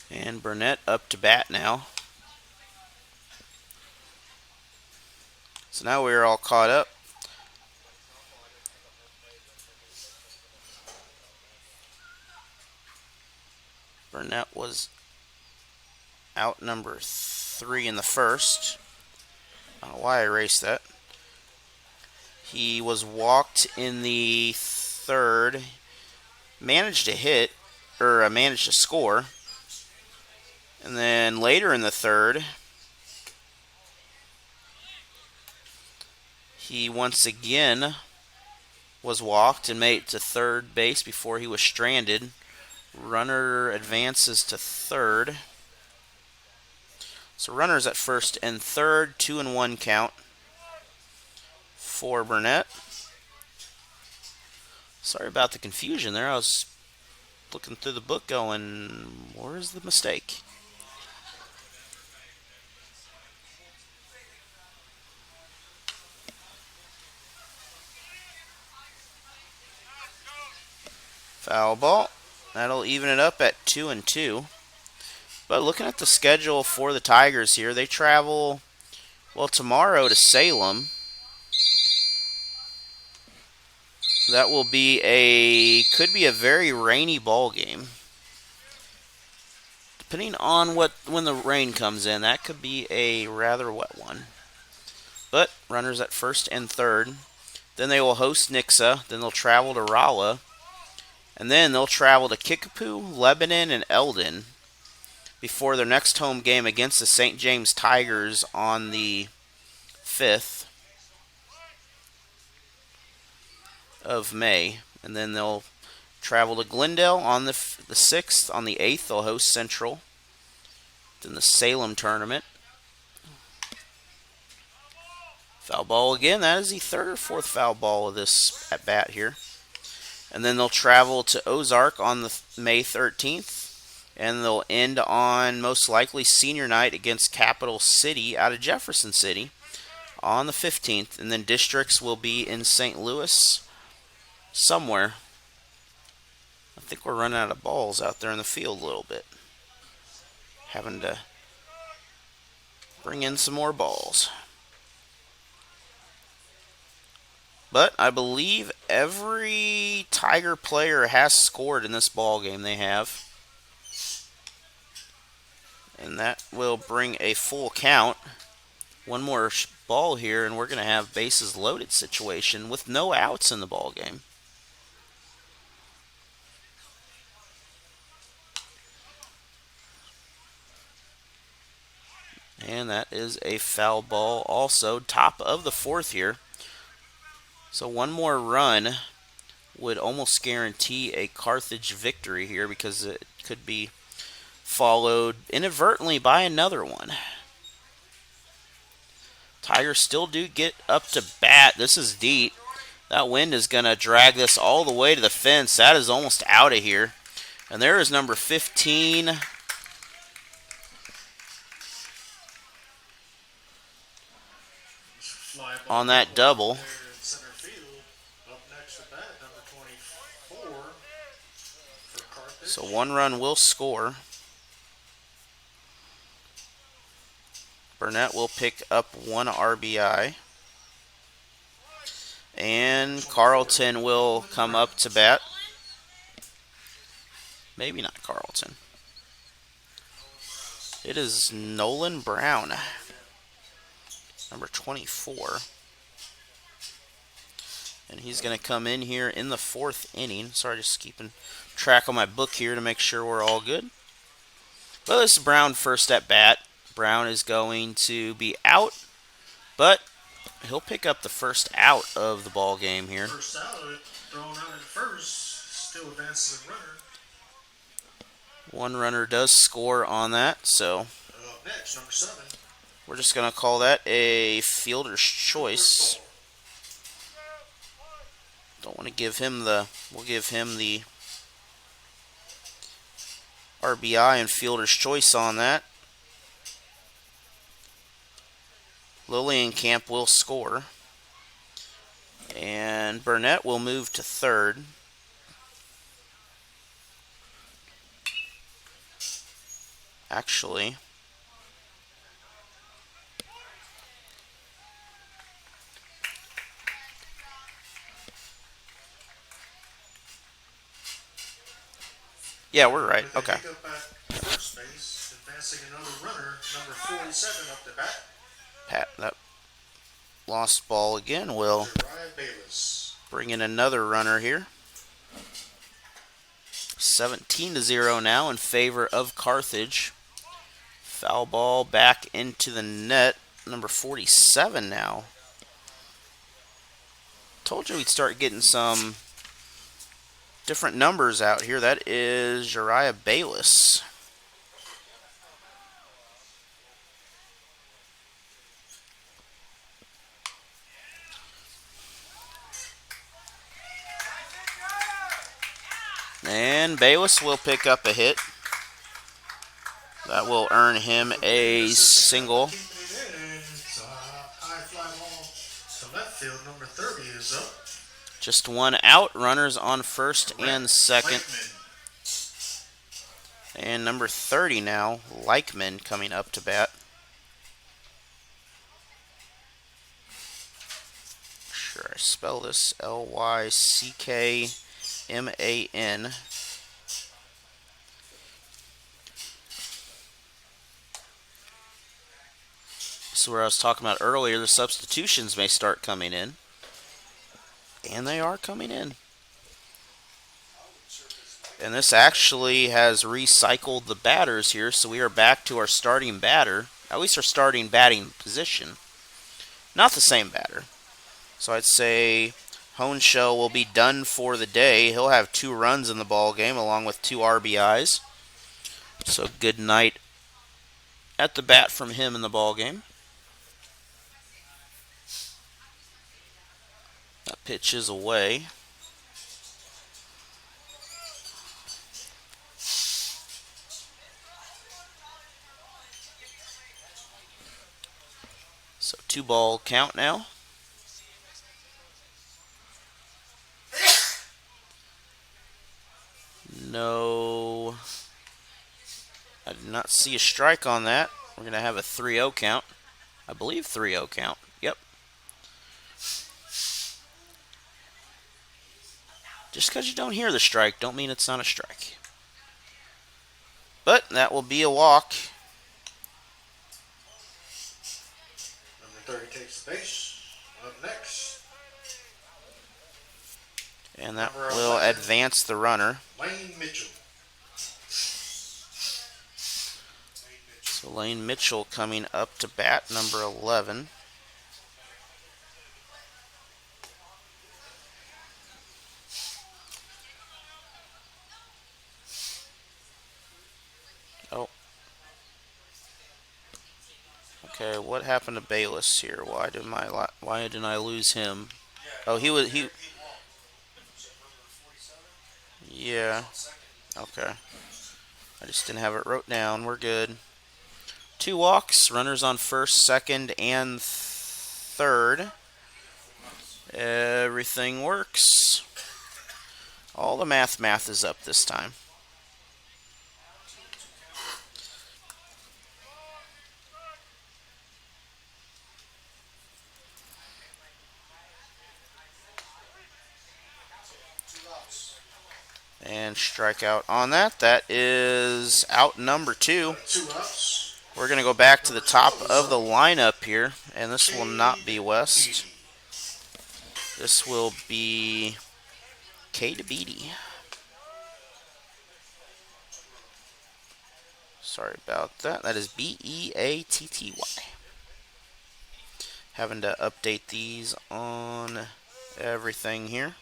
And Burnett up to bat now. So now we're all caught up. Burnett was out number 3 in the first. I don't know why I erased that. He was walked in the third. Managed to hit, or managed to score. And then later in the third, he once again was walked and made it to third base before he was stranded. Runner advances to third. So runners at first and third, 2-1 count for Burnett. Sorry about the confusion there. I was looking through the book going, where's the mistake? Foul ball. That'll even it up at 2-2. But looking at the schedule for the Tigers here, they travel, tomorrow to Salem. That will be could be a very rainy ball game. Depending on when the rain comes in, that could be a rather wet one. But runners at first and third. Then they will host Nixa. Then they'll travel to Rolla. And then they'll travel to Kickapoo, Lebanon, and Eldon before their next home game against the St. James Tigers on the 5th of May. And then they'll travel to Glendale on the 6th. On the 8th, they'll host Central. Then the Salem tournament. Foul ball again. That is the 3rd or 4th foul ball of this at bat here. And then they'll travel to Ozark on the May 13th. And they'll end on most likely senior night against Capital City out of Jefferson City on the 15th. And then districts will be in St. Louis somewhere. I think we're running out of balls out there in the field a little bit. Having to bring in some more balls. But I believe every Tiger player has scored in this ball game. They have. And that will bring a full count. One more ball here, and we're going to have bases loaded situation with no outs in the ball game. And that is a foul ball also, top of the fourth here. So one more run would almost guarantee a Carthage victory here because it could be followed inadvertently by another one. Tigers still do get up to bat. This is deep. That wind is going to drag this all the way to the fence. That is almost out of here. And there is number 15. On that double. Center field. Up next to bat, number 24 for Carthage. So one run will score. Burnett will pick up one RBI. And Carlton will come up to bat. Maybe not Carlton. It is Nolan Brown, number 24. And he's going to come in here in the fourth inning. Sorry, just keeping track on my book here to make sure we're all good. Well, this is Brown first at bat. Brown is going to be out, but he'll pick up the first out of the ball game here. First out, thrown out at first, still advances a runner. One runner does score on that, so Up next, number 7. we're just going to call that a fielder's choice. Don't want to give him we'll give him the RBI and fielder's choice on that. Lillienkamp will score. And Burnett will move to third. Actually, yeah, we're right. Okay. Pick up at first base, advancing another runner, number 47 up the bat. Pat, that lost ball again will Uriah Bayless. bring in another runner here. 17-0 now in favor of Carthage. Foul ball back into the net. Number 47 now. Told you we'd start getting some different numbers out here. That is Uriah Bayless. And Bayless will pick up a hit. That will earn him a single. Keeping it in, and it's a high fly ball to left field. Number 30 is up. Just one out. Runners on first and second. Lakeman. And number 30 now, Lyckman, coming up to bat. Sure, I spell this Lyckman. This is where I was talking about earlier. The substitutions may start coming in. And they are coming in. And this actually has recycled the batters here, so we are back to our starting batter. At least our starting batting position. Not the same batter. So I'd say Honeshell will be done for the day. He'll have 2 runs in the ball game along with 2 RBIs. So good night at the bat from him in the ball game. That pitch is away. So 2-ball count now. No. I did not see a strike on that. We're going to have a 3-0 count. I believe 3-0 count. Yep. Just because you don't hear the strike, don't mean it's not a strike. But that will be a walk. Number 30 takes the base. Up next, And that Number will 11. advance the runner. Lane Mitchell. So Lane Mitchell coming up to bat, number 11. Oh. Okay, what happened to Bayless here? Why didn't I lose him? Oh, he. Yeah. Okay. I just didn't have it wrote down. We're good. 2 walks, runners on first, second, and third. Everything works. All the math is up this time. And strikeout on that. That is out number 2. 2 outs. We're going to go back to the top of the lineup here, and this will not be West. This will be K to Beatty. Sorry about that. That is Beatty. Having to update these on everything here.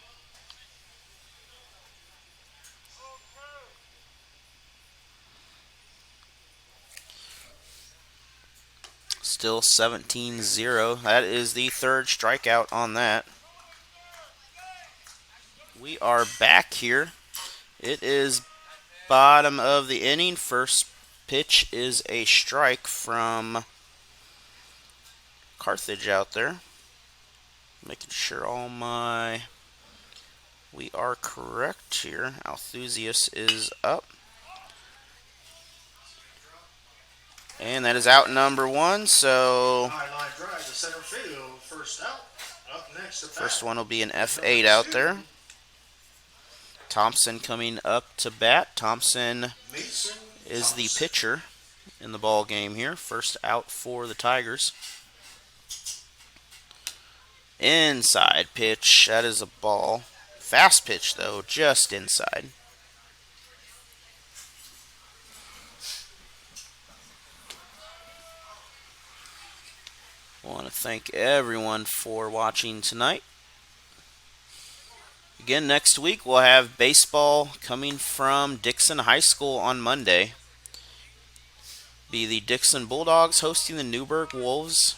Still 17-0. That is the 3rd strikeout on that. We are back here. It is bottom of the inning. First pitch is a strike from Carthage out there. Making sure we are correct here. Althusius is up. And that is out number 1, so High line drive to center field. First out. Up next to bat. First one will be an F8 out there. Thompson coming up to bat. Thompson Mason is the Thompson. pitcher in the ball game here. First out for the Tigers. Inside pitch. That is a ball. Fast pitch, though, just inside. I want to thank everyone for watching tonight. Again, next week we'll have baseball coming from Dixon High School on Monday. Be the Dixon Bulldogs hosting the Newburgh Wolves.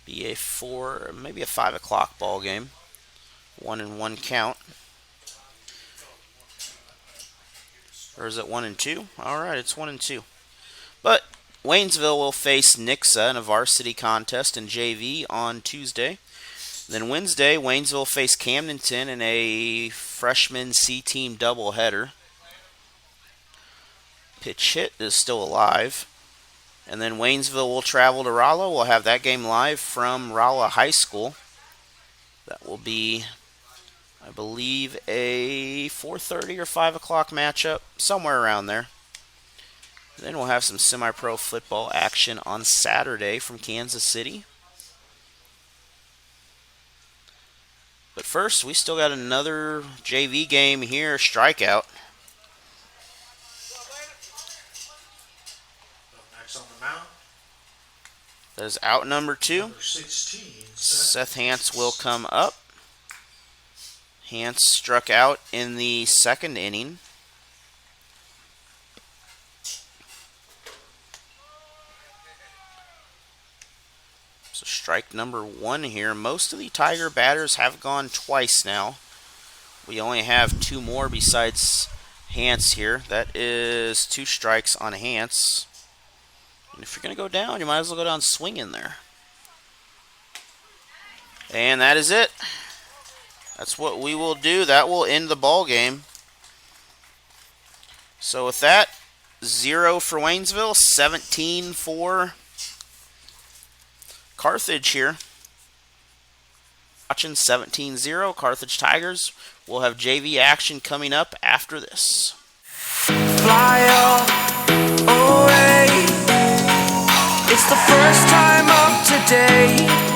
Be a 5 o'clock ball game. 1-1 count. Or is it 1-2? Alright, it's 1-2. But Waynesville will face Nixa in a varsity contest in JV on Tuesday. Then Wednesday, Waynesville will face Camdenton in a freshman C-team doubleheader. Pitch hit is still alive. And then Waynesville will travel to Rolla. We'll have that game live from Rolla High School. That will be, I believe, a 4:30 or 5 o'clock matchup, somewhere around there. Then we'll have some semi-pro football action on Saturday from Kansas City. But first, we still got another JV game here, strikeout. Up next on the mound. That is out number 2. Number 16. Seth Hance will come up. Hance struck out in the 2nd inning. So strike number 1 here. Most of the Tiger batters have gone twice now. We only have 2 more besides Hance here. That is 2 strikes on Hance. And if you're going to go down, you might as well go down swinging there. And that is it. That's what we will do. That will end the ball game. So with that, 0 for Waynesville, 17 for Carthage here. watching. 17-0 Carthage Tigers. We'll have JV action coming up after this. Fly away. It's the first time of today.